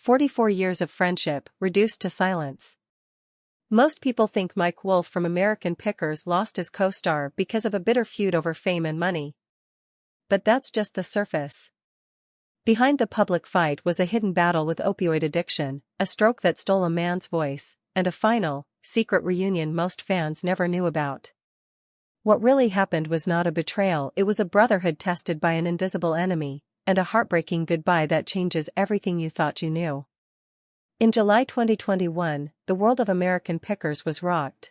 44 years of friendship, reduced to silence. Most people think Mike Wolfe from American Pickers lost his co-star because of a bitter feud over fame and money. But that's just the surface. Behind the public fight was a hidden battle with opioid addiction, a stroke that stole a man's voice, and a final, secret reunion most fans never knew about. What really happened was not a betrayal, it was a brotherhood tested by an invisible enemy, and a heartbreaking goodbye that changes everything you thought you knew. In July 2021, the world of American Pickers was rocked.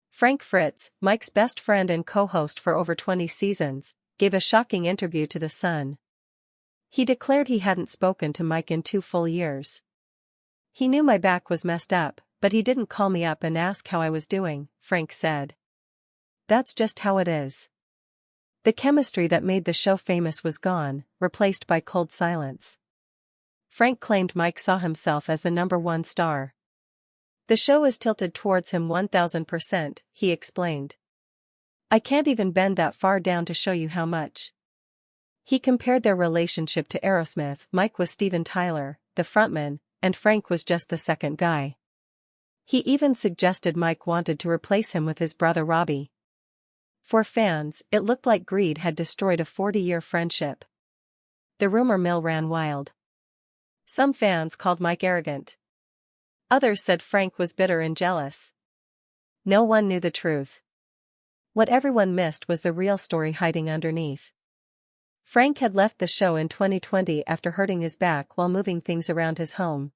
Frank Fritz, Mike's best friend and co-host for over 20 seasons, gave a shocking interview to The Sun. He declared he hadn't spoken to Mike in 2 full years. "He knew my back was messed up, but he didn't call me up and ask how I was doing," Frank said. "That's just how it is." The chemistry that made the show famous was gone, replaced by cold silence. Frank claimed Mike saw himself as the #1 star. "The show is tilted towards him 1000%, he explained. "I can't even bend that far down to show you how much." He compared their relationship to Aerosmith. Mike was Steven Tyler, the frontman, and Frank was just the second guy. He even suggested Mike wanted to replace him with his brother Robbie. For fans, it looked like greed had destroyed a 40-year friendship. The rumor mill ran wild. Some fans called Mike arrogant. Others said Frank was bitter and jealous. No one knew the truth. What everyone missed was the real story hiding underneath. Frank had left the show in 2020 after hurting his back while moving things around his home.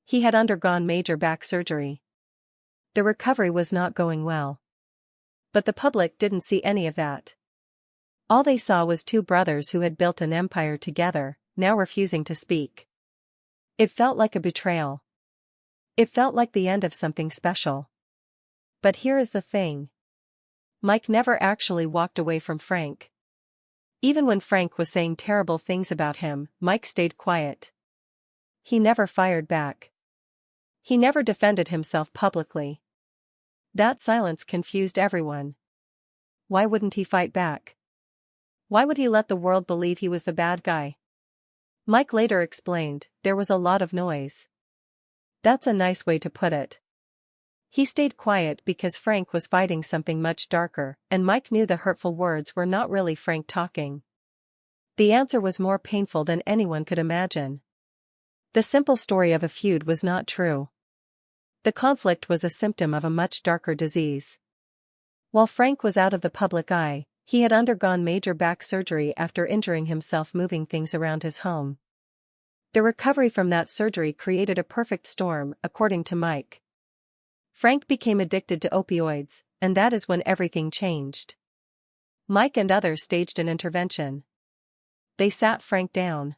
He had undergone major back surgery. The recovery was not going well. But the public didn't see any of that. All they saw was 2 brothers who had built an empire together, now refusing to speak. It felt like a betrayal. It felt like the end of something special. But here is the thing. Mike never actually walked away from Frank. Even when Frank was saying terrible things about him, Mike stayed quiet. He never fired back. He never defended himself publicly. That silence confused everyone. Why wouldn't he fight back? Why would he let the world believe he was the bad guy? Mike later explained, "There was a lot of noise." That's a nice way to put it. He stayed quiet because Frank was fighting something much darker, and Mike knew the hurtful words were not really Frank talking. The answer was more painful than anyone could imagine. The simple story of a feud was not true. The conflict was a symptom of a much darker disease. While Frank was out of the public eye, he had undergone major back surgery after injuring himself moving things around his home. The recovery from that surgery created a perfect storm, according to Mike. Frank became addicted to opioids, and that is when everything changed. Mike and others staged an intervention. They sat Frank down.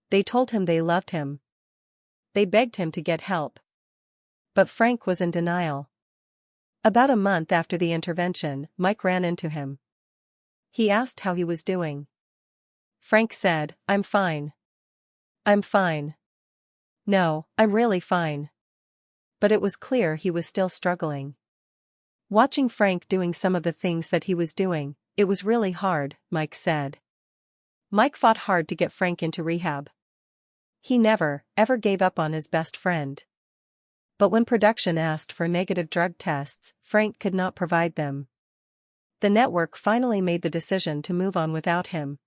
They told him they loved him. They begged him to get help. But Frank was in denial. About a month after the intervention, Mike ran into him. He asked how he was doing. Frank said, "I'm fine. I'm fine. No, I'm really fine." But it was clear he was still struggling. Watching Frank doing some of the things that he was doing, it was really hard, Mike said. Mike fought hard to get Frank into rehab. He never, ever gave up on his best friend. But when production asked for negative drug tests, Frank could not provide them. The network finally made the decision to move on without him.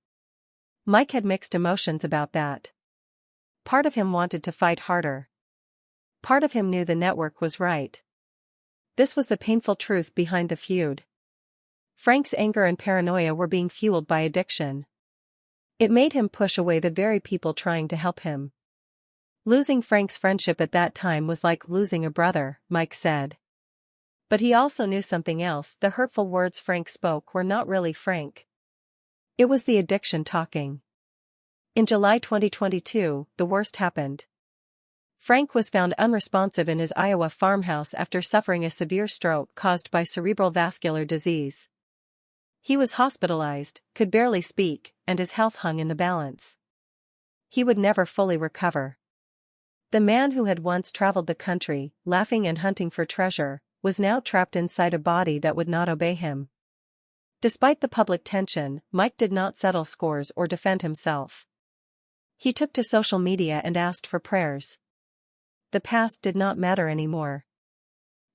Mike had mixed emotions about that. Part of him wanted to fight harder. Part of him knew the network was right. This was the painful truth behind the feud. Frank's anger and paranoia were being fueled by addiction. It made him push away the very people trying to help him. Losing Frank's friendship at that time was like losing a brother, Mike said. But he also knew something else. The hurtful words Frank spoke were not really Frank. It was the addiction talking. In July 2022, the worst happened. Frank was found unresponsive in his Iowa farmhouse after suffering a severe stroke caused by cerebral vascular disease. He was hospitalized, could barely speak, and his health hung in the balance. He would never fully recover. The man who had once traveled the country, laughing and hunting for treasure, was now trapped inside a body that would not obey him. Despite the public tension, Mike did not settle scores or defend himself. He took to social media and asked for prayers. The past did not matter anymore.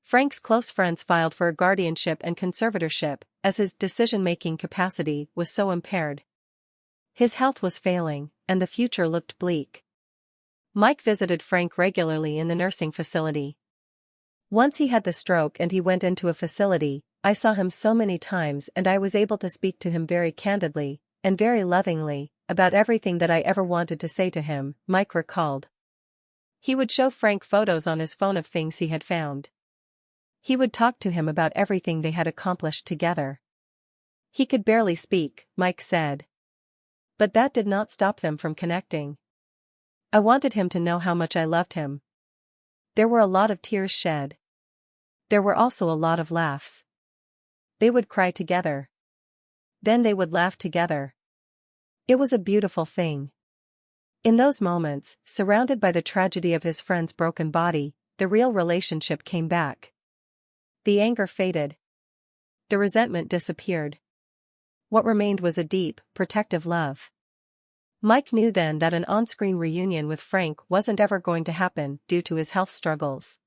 Frank's close friends filed for a guardianship and conservatorship, as his decision-making capacity was so impaired. His health was failing, and the future looked bleak. Mike visited Frank regularly in the nursing facility. Once he had the stroke and he went into a facility. I saw him so many times and I was able to speak to him very candidly, and very lovingly, about everything that I ever wanted to say to him, Mike recalled. He would show Frank photos on his phone of things he had found. He would talk to him about everything they had accomplished together. He could barely speak, Mike said. But that did not stop them from connecting. I wanted him to know how much I loved him. There were a lot of tears shed. There were also a lot of laughs. They would cry together. Then they would laugh together. It was a beautiful thing. In those moments, surrounded by the tragedy of his friend's broken body, the real relationship came back. The anger faded. The resentment disappeared. What remained was a deep, protective love. Mike knew then that an on-screen reunion with Frank wasn't ever going to happen due to his health struggles.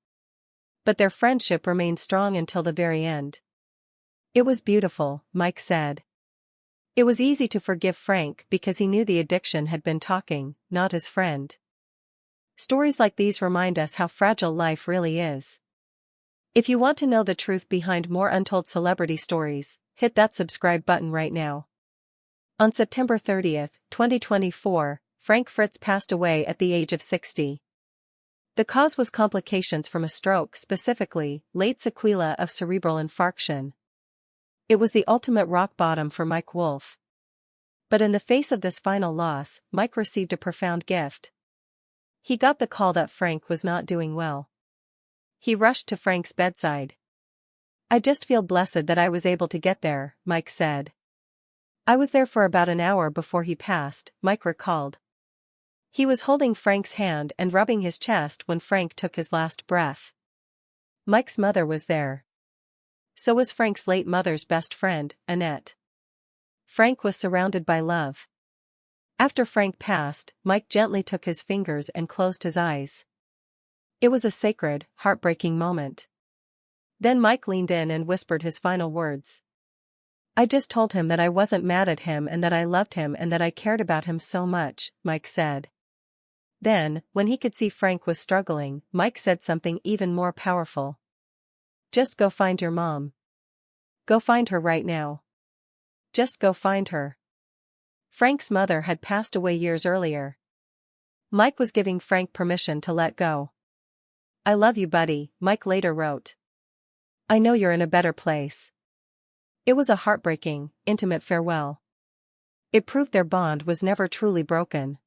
But their friendship remained strong until the very end. It was beautiful, Mike said. It was easy to forgive Frank because he knew the addiction had been talking, not his friend. Stories like these remind us how fragile life really is. If you want to know the truth behind more untold celebrity stories, hit that subscribe button right now. On September 30, 2024, Frank Fritz passed away at the age of 60. The cause was complications from a stroke, specifically, late sequelae of cerebral infarction. It was the ultimate rock bottom for Mike Wolfe. But in the face of this final loss, Mike received a profound gift. He got the call that Frank was not doing well. He rushed to Frank's bedside. "I just feel blessed that I was able to get there," Mike said. "I was there for about an hour before he passed," Mike recalled. He was holding Frank's hand and rubbing his chest when Frank took his last breath. Mike's mother was there. So was Frank's late mother's best friend, Annette. Frank was surrounded by love. After Frank passed, Mike gently took his fingers and closed his eyes. It was a sacred, heartbreaking moment. Then Mike leaned in and whispered his final words. "I just told him that I wasn't mad at him and that I loved him and that I cared about him so much," Mike said. Then, when he could see Frank was struggling, Mike said something even more powerful. "Just go find your mom. Go find her right now. Just go find her." Frank's mother had passed away years earlier. Mike was giving Frank permission to let go. "I love you, buddy," Mike later wrote. "I know you're in a better place." It was a heartbreaking, intimate farewell. It proved their bond was never truly broken.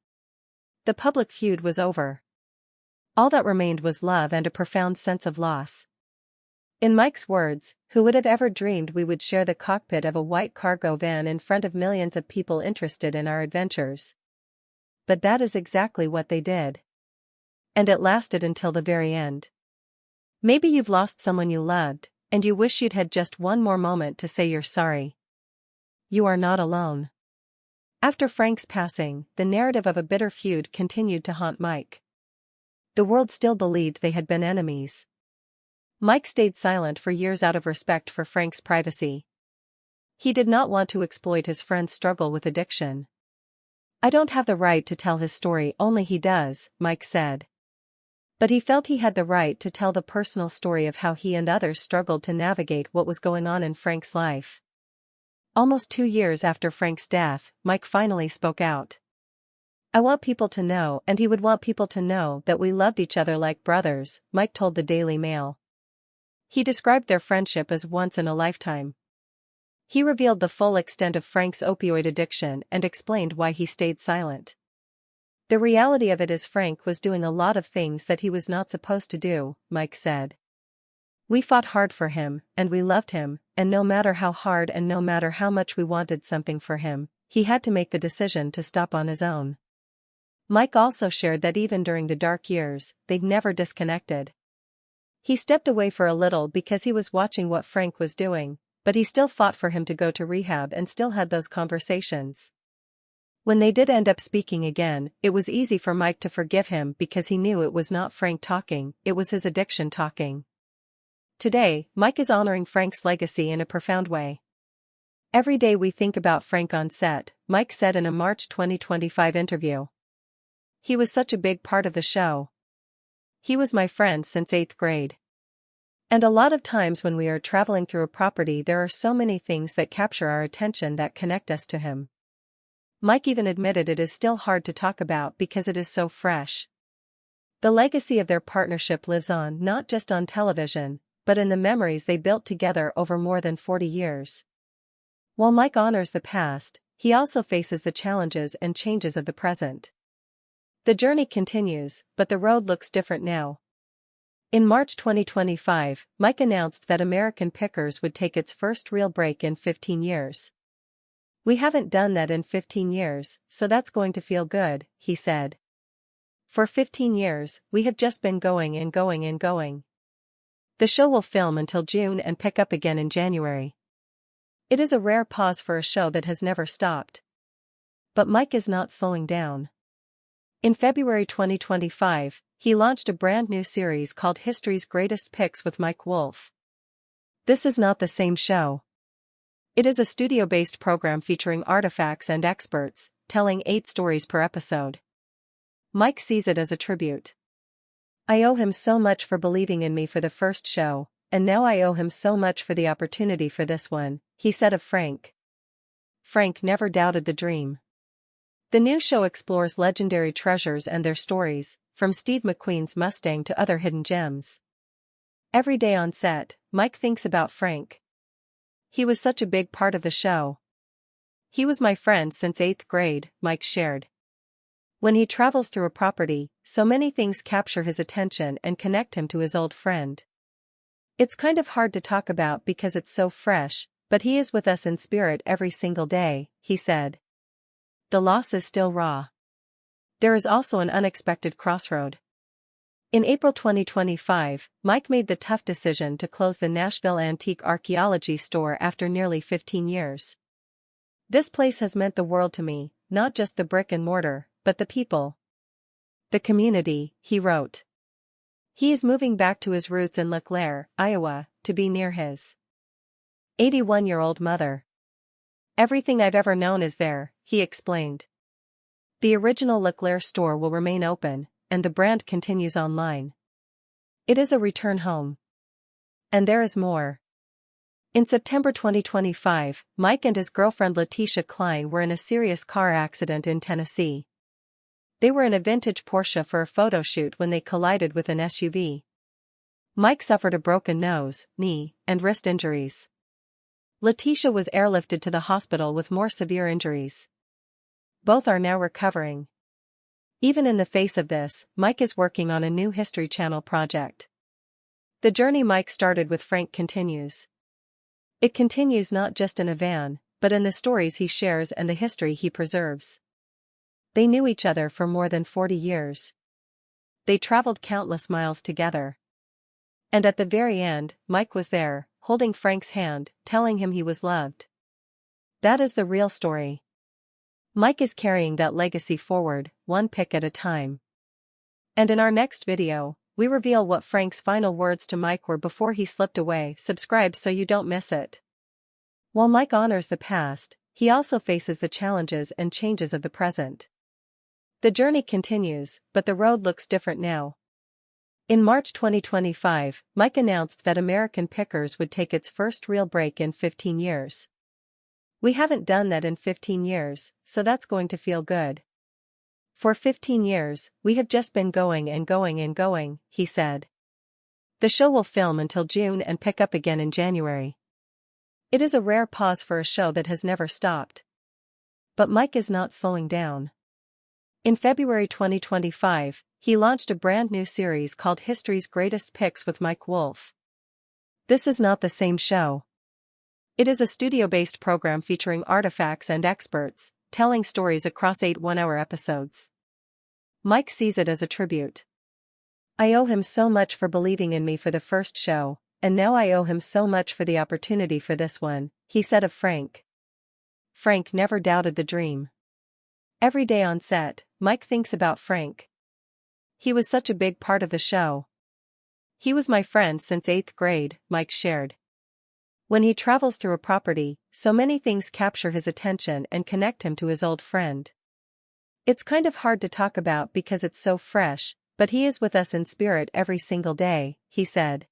The public feud was over. All that remained was love and a profound sense of loss. In Mike's words, "Who would have ever dreamed we would share the cockpit of a white cargo van in front of millions of people interested in our adventures?" But that is exactly what they did. And it lasted until the very end. Maybe you've lost someone you loved, and you wish you'd had just one more moment to say you're sorry. You are not alone. After Frank's passing, the narrative of a bitter feud continued to haunt Mike. The world still believed they had been enemies. Mike stayed silent for years out of respect for Frank's privacy. He did not want to exploit his friend's struggle with addiction. "I don't have the right to tell his story, only he does," Mike said. But he felt he had the right to tell the personal story of how he and others struggled to navigate what was going on in Frank's life. Almost 2 years after Frank's death, Mike finally spoke out. "I want people to know, and he would want people to know, that we loved each other like brothers," Mike told the Daily Mail. He described their friendship as once in a lifetime. He revealed the full extent of Frank's opioid addiction and explained why he stayed silent. "The reality of it is Frank was doing a lot of things that he was not supposed to do," Mike said. "We fought hard for him, and we loved him, and no matter how hard and no matter how much we wanted something for him, he had to make the decision to stop on his own." Mike also shared that even during the dark years, they'd never disconnected. He stepped away for a little because he was watching what Frank was doing, but he still fought for him to go to rehab and still had those conversations. When they did end up speaking again, it was easy for Mike to forgive him because he knew it was not Frank talking, it was his addiction talking. Today, Mike is honoring Frank's legacy in a profound way. "Every day we think about Frank on set," Mike said in a March 2025 interview. "He was such a big part of the show. He was my friend since 8th grade. And a lot of times when we are traveling through a property there are so many things that capture our attention that connect us to him." Mike even admitted it is still hard to talk about because it is so fresh. The legacy of their partnership lives on not just on television, but in the memories they built together over more than 40 years. While Mike honors the past, he also faces the challenges and changes of the present. The journey continues, but the road looks different now. In March 2025, Mike announced that American Pickers would take its first real break in 15 years. "We haven't done that in 15 years, so that's going to feel good," he said. "For 15 years, we have just been going and going and going. The show will film until June and pick up again in January. It is a rare pause for a show that has never stopped." But Mike is not slowing down. In February 2025, he launched a brand new series called History's Greatest Picks with Mike Wolfe. This is not the same show. It is a studio-based program featuring artifacts and experts, telling 8 stories per episode. Mike sees it as a tribute. "I owe him so much for believing in me for the first show, and now I owe him so much for the opportunity for this one," he said of Frank. Frank never doubted the dream. The new show explores legendary treasures and their stories, from Steve McQueen's Mustang to other hidden gems. Every day on set, Mike thinks about Frank. "He was such a big part of the show. He was my friend since 8th grade," Mike shared. When he travels through a property, so many things capture his attention and connect him to his old friend. "It's kind of hard to talk about because it's so fresh, but he is with us in spirit every single day," he said. The loss is still raw. There is also an unexpected crossroad. In April 2025, Mike made the tough decision to close the Nashville Antique Archaeology store after nearly 15 years. "This place has meant the world to me, not just the brick and mortar, but the people. The community," he wrote. He is moving back to his roots in LeClaire, Iowa, to be near his 81-year-old mother. "Everything I've ever known is there," he explained. The original LeClaire store will remain open, and the brand continues online. It is a return home. And there is more. In September 2025, Mike and his girlfriend Letitia Klein were in a serious car accident in Tennessee. They were in a vintage Porsche for a photo shoot when they collided with an SUV. Mike suffered a broken nose, knee, and wrist injuries. Letitia was airlifted to the hospital with more severe injuries. Both are now recovering. Even in the face of this, Mike is working on a new History Channel project. The journey Mike started with Frank continues. It continues not just in a van, but in the stories he shares and the history he preserves. They knew each other for more than 40 years. They traveled countless miles together. And at the very end, Mike was there, holding Frank's hand, telling him he was loved. That is the real story. Mike is carrying that legacy forward, one pick at a time. And in our next video, we reveal what Frank's final words to Mike were before he slipped away. Subscribe so you don't miss it. While Mike honors the past, he also faces the challenges and changes of the present. The journey continues, but the road looks different now. In March 2025, Mike announced that American Pickers would take its first real break in 15 years. "We haven't done that in 15 years, so that's going to feel good. For 15 years, we have just been going and going and going," he said. The show will film until June and pick up again in January. It is a rare pause for a show that has never stopped. But Mike is not slowing down. In February 2025, he launched a brand new series called History's Greatest Picks with Mike Wolfe. This is not the same show. It is a studio-based program featuring artifacts and experts, telling stories across 8 one-hour episodes. Mike sees it as a tribute. "I owe him so much for believing in me for the first show, and now I owe him so much for the opportunity for this one," he said of Frank. Frank never doubted the dream. Every day on set, Mike thinks about Frank. He was such a big part of the show. He was my friend since 8th grade, Mike shared. When he travels through a property, so many things capture his attention and connect him to his old friend. It's kind of hard to talk about because it's so fresh, but he is with us in spirit every single day, he said.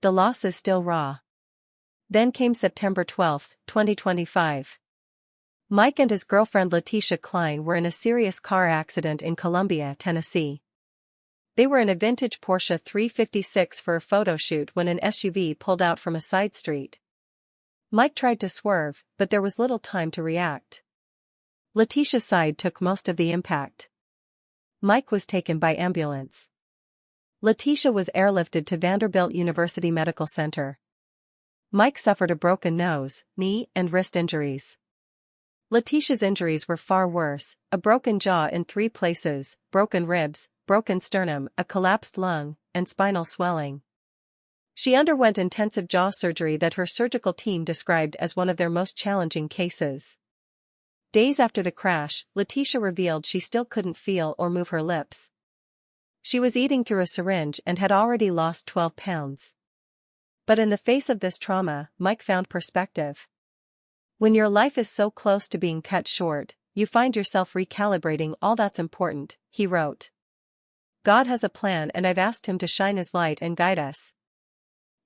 The loss is still raw. Then came September 12, 2025. Mike and his girlfriend Letitia Klein were in a serious car accident in Columbia, Tennessee. They were in a vintage Porsche 356 for a photo shoot when an SUV pulled out from a side street. Mike tried to swerve, but there was little time to react. Letitia's side took most of the impact. Mike was taken by ambulance. Letitia was airlifted to Vanderbilt University Medical Center. Mike suffered a broken nose, knee, and wrist injuries. Letitia's injuries were far worse: a broken jaw in 3 places, broken ribs, broken sternum, a collapsed lung, and spinal swelling. She underwent intensive jaw surgery that her surgical team described as one of their most challenging cases. Days after the crash, Letitia revealed she still couldn't feel or move her lips. She was eating through a syringe and had already lost 12 pounds. But in the face of this trauma, Mike found perspective. When your life is so close to being cut short, you find yourself recalibrating all that's important, he wrote. God has a plan and I've asked him to shine his light and guide us.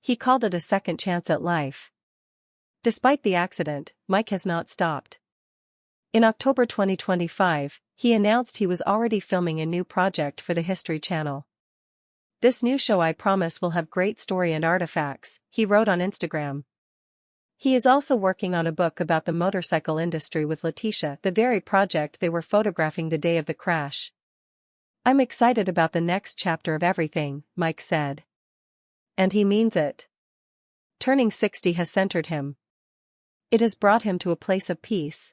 He called it a second chance at life. Despite the accident, Mike has not stopped. In October 2025, he announced he was already filming a new project for the History Channel. This new show I promise will have great story and artifacts, he wrote on Instagram. He is also working on a book about the motorcycle industry with Letitia, the very project they were photographing the day of the crash. I'm excited about the next chapter of everything, Mike said. And he means it. Turning 60 has centered him. It has brought him to a place of peace.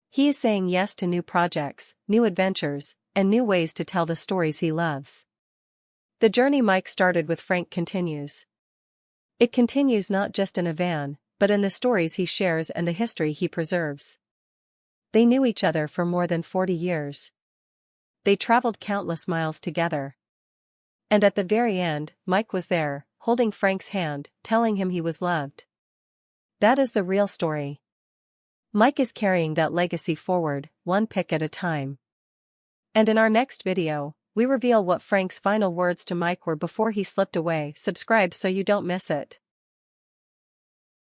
He is saying yes to new projects, new adventures, and new ways to tell the stories he loves. The journey Mike started with Frank continues. It continues not just in a van, but in the stories he shares and the history he preserves. They knew each other for more than 40 years. They traveled countless miles together. And at the very end, Mike was there, holding Frank's hand, telling him he was loved. That is the real story. Mike is carrying that legacy forward, one pic at a time. And in our next video, we reveal what Frank's final words to Mike were before he slipped away. Subscribe so you don't miss it.